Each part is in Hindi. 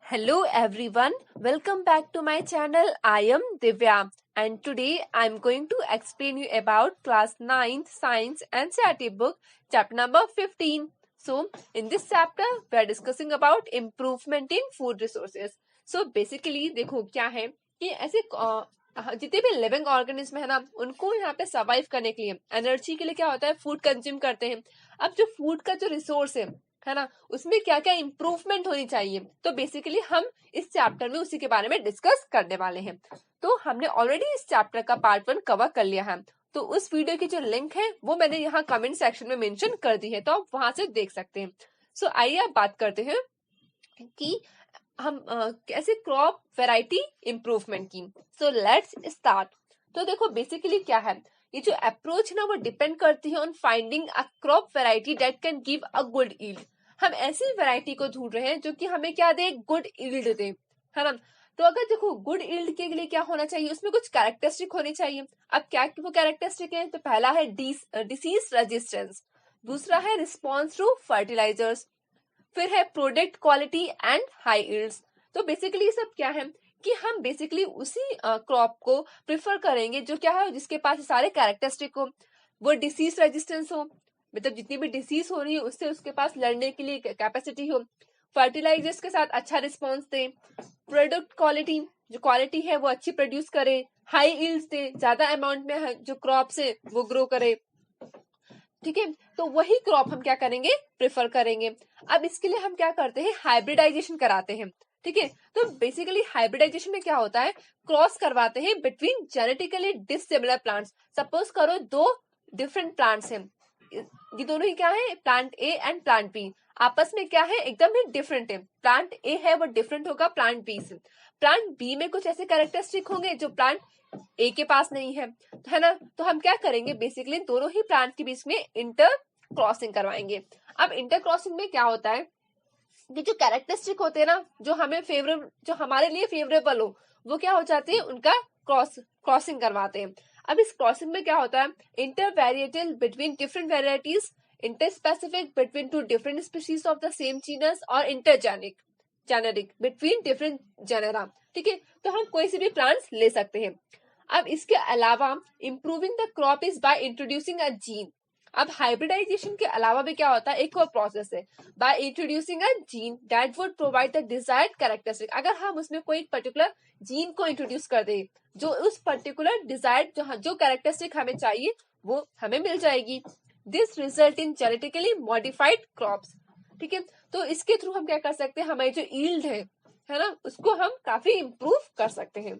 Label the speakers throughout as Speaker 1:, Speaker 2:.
Speaker 1: Hello everyone, welcome back to my channel. I am Divya and today I am going to explain you about class 9th science NCERT book chapter number 15. So in this chapter we are discussing about improvement in food resources. So basically देखो क्या है कि ऐसे जितने भी लिविंग ऑर्गेनिज्म है ना उनको यहाँ पे सर्वाइव करने के लिए एनर्जी के लिए क्या होता है फूड कंज्यूम करते हैं। अब जो फूड का जो रिसोर्स है ना उसमें क्या क्या इंप्रूवमेंट होनी चाहिए तो बेसिकली हम इस चैप्टर में उसी के बारे में डिस्कस करने वाले हैं। तो हमने ऑलरेडी इस चैप्टर का पार्ट 1 कवर कर लिया है, तो उस वीडियो की जो लिंक है वो मैंने यहाँ कमेंट सेक्शन में मेंशन कर दी है, तो आप वहां से देख सकते हैं। सो आइए आप बात करते हैं कि हम कैसे क्रॉप वैरायटी इंप्रूवमेंट की। So let's start. तो देखो बेसिकली क्या है, ये जो अप्रोच है ना वो डिपेंड करती है on finding a crop variety that can give a good yield. हम ऐसी वैरायटी को ढूंढ रहे हैं जो कि हमें क्या दे, गुड ईल्ड दे, है ना। तो अगर देखो गुड ईल्ड के लिए क्या होना चाहिए, उसमें कुछ कैरेक्टरिस्टिक होनी चाहिए। अब क्या वो कैरेक्टरिस्टिक है, तो पहला है डिसीज रेजिस्टेंस, दूसरा है रिस्पॉन्स टू फर्टिलाइजर्स, फिर है product quality and high yields. तो बेसिकली सब क्या है कि हम बेसिकली उसी क्रॉप को प्रिफर करेंगे जो क्या है जिसके पास सारे कैरेक्टरिस्टिक हो। वो डिसीज रेजिस्टेंस हो, मतलब जितनी भी डिसीज हो रही है उससे उसके पास लड़ने के लिए कैपेसिटी हो, फर्टिलाइजर्स के साथ अच्छा रिस्पॉन्स दे, प्रोडक्ट क्वालिटी जो क्वालिटी है वो अच्छी प्रोड्यूस करे, हाई यील्ड्स दे, ज्यादा अमाउंट में जो क्रॉप है वो ग्रो करे। ठीक है, तो वही क्रॉप हम क्या करेंगे, प्रेफर करेंगे। अब इसके लिए हम क्या करते हैं, हाइब्रिडाइजेशन कराते हैं। ठीक है, तो बेसिकली हाइब्रिडाइजेशन में क्या होता है, क्रॉस करवाते हैं between genetically dissimilar plants. Suppose करो दो डिफरेंट प्लांट्स हैं, ये दोनों ही क्या है, plant A and plant B, आपस में क्या है, एकदम ही डिफरेंट है। प्लांट ए है वो डिफरेंट होगा प्लांट बी से, प्लांट बी में कुछ ऐसे कैरेक्टरिस्टिक होंगे जो प्लांट ए के पास नहीं है ना। तो हम क्या करेंगे, बेसिकली दोनों ही प्लांट के बीच में इंटर क्रॉसिंग करवाएंगे। अब इंटर क्रॉसिंग में क्या होता है कि जो कैरेक्टरिस्टिक होते हैं ना, जो हमें फेवरेबल, जो हमारे लिए फेवरेबल हो, वो क्या हो जाते हैं, उनका क्रॉसिंग करवाते हैं। अब इस क्रॉसिंग में क्या होता है, inter varietal between different varieties, inter specific between two different species of the same genus, और intergeneric generic between different genera. ठीक है, तो हम कोई से भी प्लांट्स ले सकते हैं। अब इसके अलावा improving the crop is by introducing a gene. अब हाइब्रिडाइजेशन के अलावा भी क्या होता है, एक और प्रोसेस है, by introducing a gene that would provide the desired characteristic. अगर हम उसमें कोई पर्टिकुलर जीन को इंट्रोड्यूस कर दे जो उस पर्टिकुलर डिजायर्ड जो कैरेक्टरिस्टिक हमें चाहिए वो हमें मिल जाएगी। This result in genetically modified crops. ठीक है, तो इसके थ्रू हम क्या कर सकते हैं, हमारी जो ईल्ड है ना, उसको हम काफी इंप्रूव कर सकते हैं।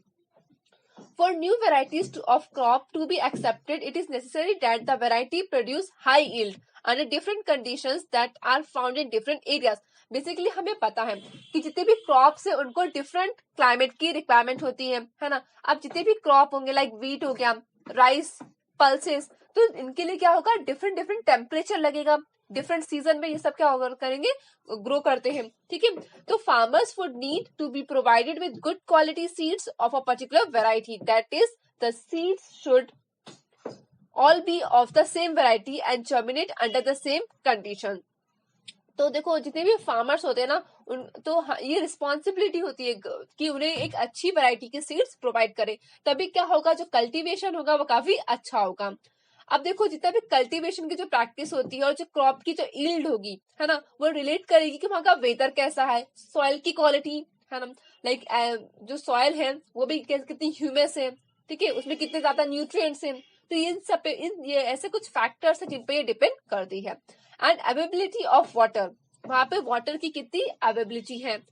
Speaker 1: For new varieties of crop to be accepted, it is necessary that the variety produce high yield under different conditions that are found in different areas. Basically हमें पता है कि जितने भी क्रॉप्स है उनको डिफरेंट क्लाइमेट की रिक्वायरमेंट होती है ना। अब जितने भी क्रॉप होंगे लाइक वीट हो गया, राइस, पल्सेस, तो इनके लिए क्या होगा, डिफरेंट डिफरेंट टेम्परेचर लगेगा, डिफरेंट सीजन में ये सब क्या होगा करेंगे, ग्रो करते हैं। ठीक है, तो farmers would need to be provided with good quality seeds of a particular variety, that is the seeds should all be of the same variety and germinate under the same condition। तो देखो जितने भी फार्मर्स होते हैं ना उन तो ये रिस्पॉन्सिबिलिटी होती है कि उन्हें एक अच्छी वैरायटी के सीड्स प्रोवाइड करें, तभी क्या होगा, जो कल्टीवेशन होगा वो काफी अच्छा होगा। अब देखो जितना भी कल्टीवेशन की जो प्रैक्टिस होती है और जो क्रॉप की जो ईल्ड होगी है ना, वो रिलेट करेगी कि वहां का वेदर कैसा है, सॉइल की क्वालिटी है ना, लाइक जो सॉइल है वो भी कितनी ह्यूमस है, ठीक है, उसमें कितने ज्यादा न्यूट्रिएंट्स हैं। तो इन सब पे ये ऐसे कुछ फैक्टर्स है जिन पे ये डिपेंड करती है। एंड अवेबिलिटी ऑफ वाटर, वहां पे वाटर की कितनी अवेबिलिटी है।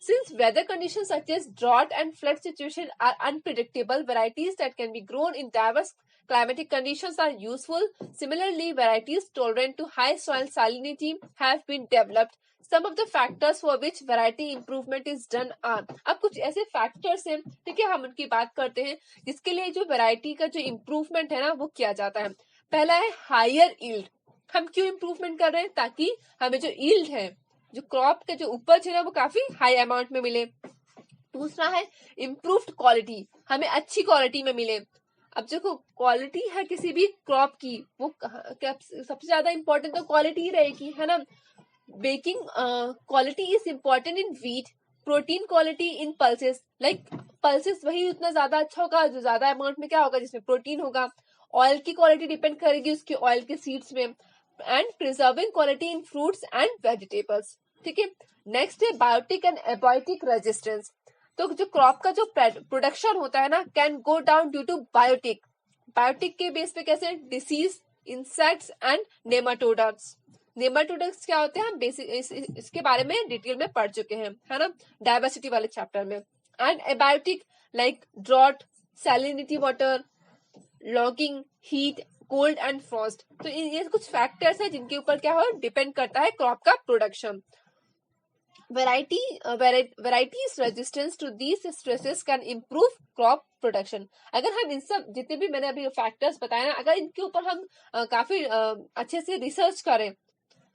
Speaker 1: Since weather conditions such as drought and flood situations are unpredictable, varieties that can be grown in diverse climatic conditions are useful. Similarly, varieties tolerant to high soil salinity have been developed. Some of the factors for which variety improvement is done are, अब कुछ ऐसे फैक्टर्स हैं, ठीक है, हम उनकी बात करते हैं जिसके लिए जो वैरायटी का जो इम्प्रूवमेंट है ना वो किया जाता है। पहला है हायर यील्ड। हम क्यों इम्प्रूवमेंट कर रहे हैं, ताकि हमें जो यील्ड है, जो क्रॉप के जो उपज है ना वो काफी हाई अमाउंट में मिले। दूसरा है इम्प्रूव्ड क्वालिटी, हमें अच्छी क्वालिटी में मिले। अब देखो क्वालिटी है किसी भी क्रॉप की, वो सबसे ज्यादा इंपॉर्टेंट तो क्वालिटी ही रहेगी, है ना। Baking quality is important in wheat, protein quality in pulses, like pulses वही उतना ज्यादा अच्छा होगा जो ज्यादा अमाउंट में क्या होगा, जिसमें प्रोटीन होगा. ऑयल की क्वालिटी डिपेंड करेगी उसकी ऑयल के सीड्स में. And preserving quality in fruits and vegetables. ठीक है. नेक्स्ट है बायोटिक एंड एबायोटिक रेजिस्टेंस. तो जो क्रॉप का जो प्रोडक्शन होता है ना, can go down due to biotic. Biotic के बेस पे कैसे, disease, insects and nematodes. Nematodes क्या होते हैं, हम बेसिक इसके बारे में डिटेल में पढ़ चुके हैं, है ना, डायवर्सिटी वाले चैप्टर में. And abiotic like drought, salinity water, logging, heat, cold and frost. तो ये कुछ फैक्टर्स है जिनके ऊपर क्या हो, डिपेंड करता है क्रॉप का production. varieties resistance to these stresses can improve crop production. अगर हम इन सब जितने भी मैंने अभी फैक्टर्स बताए ना, अगर इनके ऊपर हम काफी अच्छे से रिसर्च करें,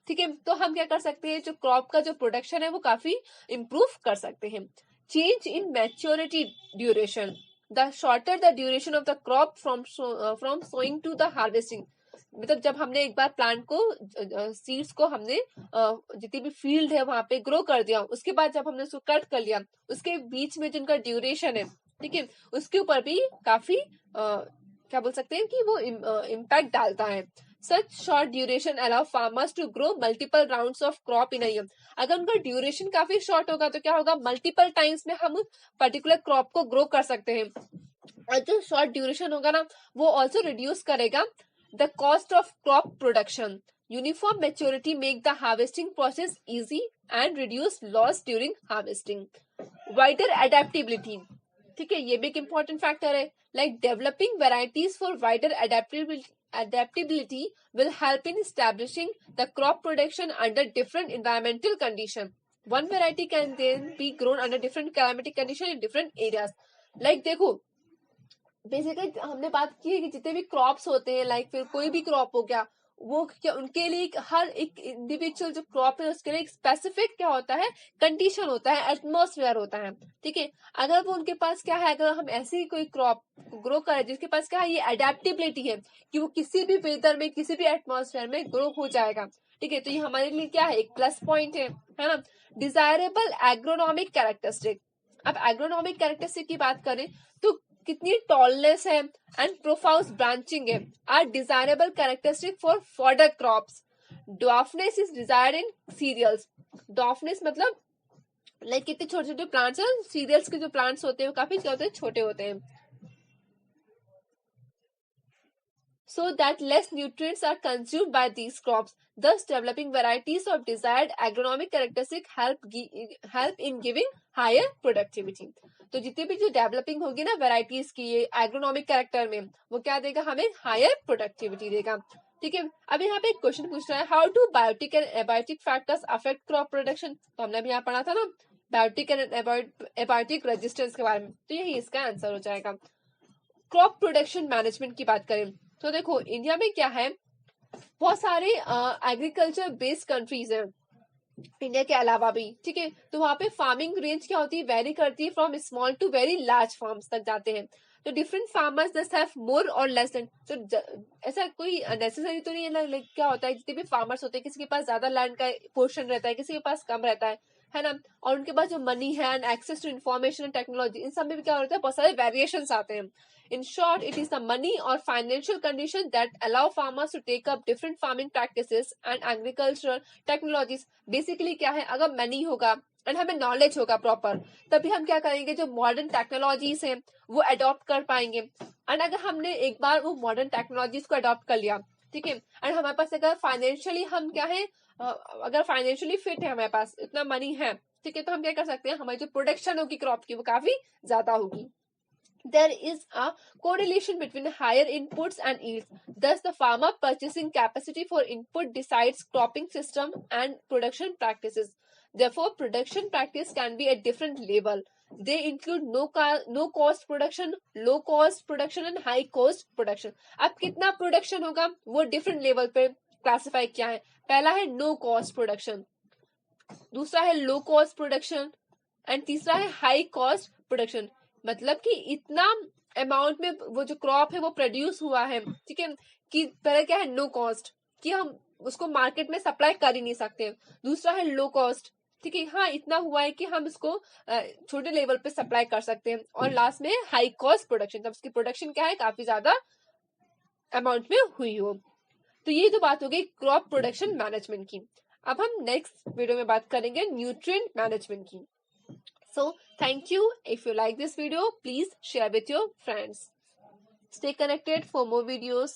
Speaker 1: ठीक है, तो हम क्या कर सकते हैं, जो क्रॉप का जो प्रोडक्शन है वो काफी इम्प्रूव कर सकते हैं. Change in maturity duration. The shorter the duration of the crop from sowing to the harvesting. मतलब जब हमने एक बार प्लांट को, सीड्स को हमने जितनी भी फील्ड है वहां पे ग्रो कर दिया, उसके बाद जब हमने उसको कट कर लिया, उसके बीच में जिनका ड्यूरेशन है, ठीक है, उसके ऊपर भी काफी क्या बोल सकते हैं कि वो इम्पैक्ट डालता है. Such short duration allow farmers to grow multiple rounds of crop in a year. अगर उनका ड्यूरेशन काफी शॉर्ट होगा तो क्या होगा, मल्टीपल टाइम्स में हम पर्टिकुलर क्रॉप को ग्रो कर सकते हैं. और जो शॉर्ट ड्यूरेशन होगा ना, वो ऑल्सो रिड्यूस करेगा the cost of crop production. Uniform maturity make the harvesting process easy and reduce loss during harvesting. Wider adaptability. ठीक है, ये भी एक important factor है. Like developing varieties for wider adaptability will help in establishing the crop production under different environmental condition. One variety can then be grown under different climatic condition in different areas. Like देखो, बेसिकली हमने बात की है कि जितने भी क्रॉप्स होते हैं, लाइक फिर कोई भी क्रॉप हो गया, वो क्या उनके लिए हर एक इंडिविजुअल जो क्रॉप है उसके लिए एक स्पेसिफिक क्या होता है, कंडीशन होता है, एटमॉस्फेयर होता है. ठीक है, अगर वो उनके पास क्या है, अगर हम ऐसी कोई क्रॉप ग्रो करें जिसके पास क्या है, ये अडेप्टेबिलिटी है कि वो किसी भी वेदर में, किसी भी एटमॉस्फेयर में ग्रो हो जाएगा. ठीक है, तो ये हमारे लिए क्या है, एक प्लस पॉइंट है ना. Desirable agronomic characteristic. अब एग्रोनॉमिक कैरेक्टरिस्टिक की बात करें तो कितनी टॉलनेस है एंड प्रोफाउंड ब्रांचिंग है are desirable characteristic for fodder crops. Dwarfness is desired in cereals. Dwarfness मतलब लाइक कितने छोटे छोटे प्लांट्स हैं, सीरियल्स के जो प्लांट्स होते हैं वो काफी छोटे होते हैं. So that less nutrients are consumed by these crops. Thus, developing varieties of desired agronomic characteristics help in giving higher productivity. तो जितनी भी जो डेवलपिंग होगी ना वेराइटीज की ये एग्रोनॉमिक कैरेक्टर में, वो क्या देगा, हमें हायर प्रोडक्टिविटी देगा. ठीक है, अब यहाँ पे एक क्वेश्चन पूछ रहा है, how do biotic and abiotic factors affect crop production. तो हमने अभी यहाँ पढ़ा था ना बायोटिक एंड एबायोटिक रेजिस्टेंस के बारे में, तो यही इसका आंसर हो जाएगा. क्रॉप प्रोडक्शन मैनेजमेंट की बात करें तो देखो इंडिया में क्या है, बहुत सारे एग्रीकल्चर बेस्ड कंट्रीज हैं इंडिया के अलावा भी. ठीक है, तो वहां पे फार्मिंग रेंज क्या होती है, वेरी करती है, from small to very large farms तक जाते हैं. तो different farmers just have more और लेस लैंड. तो ऐसा कोई नेसेसरी तो नहीं है, लाइक क्या होता है, जितने भी फार्मर्स होते हैं किसी के पास ज्यादा लैंड का पोर्शन रहता है, किसी के पास कम रहता है ना. और उनके पास जो मनी है and access to information and technology, इन सब में भी क्या होता है, बहुत सारे वेरिएशंस आते हैं. In short, it is the money or financial condition that allow farmers to take up different farming practices and agricultural technologies. Basically क्या है, अगर मनी होगा एंड हमें नॉलेज होगा प्रॉपर, तभी हम क्या करेंगे, जो मॉडर्न टेक्नोलॉजीज हैं वो अडॉप्ट कर पाएंगे. एंड अगर हमने एक बार वो मॉडर्न टेक्नोलॉजीज को अडॉप्ट कर लिया, ठीक है, एंड हमारे पास अगर फाइनेंशियली हम क्या है, अगर फाइनेंशियली फिट है, हमारे पास इतना मनी है, ठीक है, तो हम क्या कर सकते हैं, हमारी जो प्रोडक्शन होगी क्रॉप की वो काफी ज्यादा होगी. There is a correlation between higher inputs and yields. Thus, the farmer purchasing capacity for input decides cropping system and production practices. Therefore, production practice can be at different level. They include no cost production, low cost production and high cost production. अब कितना production होगा वो different level पे classify किया है. पहला है no cost production, दूसरा है low cost production and तीसरा है high cost production. मतलब कि इतना अमाउंट में वो जो क्रॉप है वो प्रोड्यूस हुआ है, ठीक है, कि पहले क्या है नो कॉस्ट, कि हम उसको मार्केट में सप्लाई कर ही नहीं सकते. दूसरा है लो कॉस्ट, ठीक है, हाँ इतना हुआ है कि हम इसको छोटे लेवल पे सप्लाई कर सकते हैं, और लास्ट में हाई कॉस्ट प्रोडक्शन, तब उसकी प्रोडक्शन क्या है काफी ज्यादा अमाउंट में हुई हो। तो ये तो बात हो गई क्रॉप प्रोडक्शन मैनेजमेंट की। अब हम नेक्स्ट वीडियो में बात करेंगे न्यूट्रिएंट मैनेजमेंट की। So thank you. If you like this video, please share with your friends. Stay connected for more videos.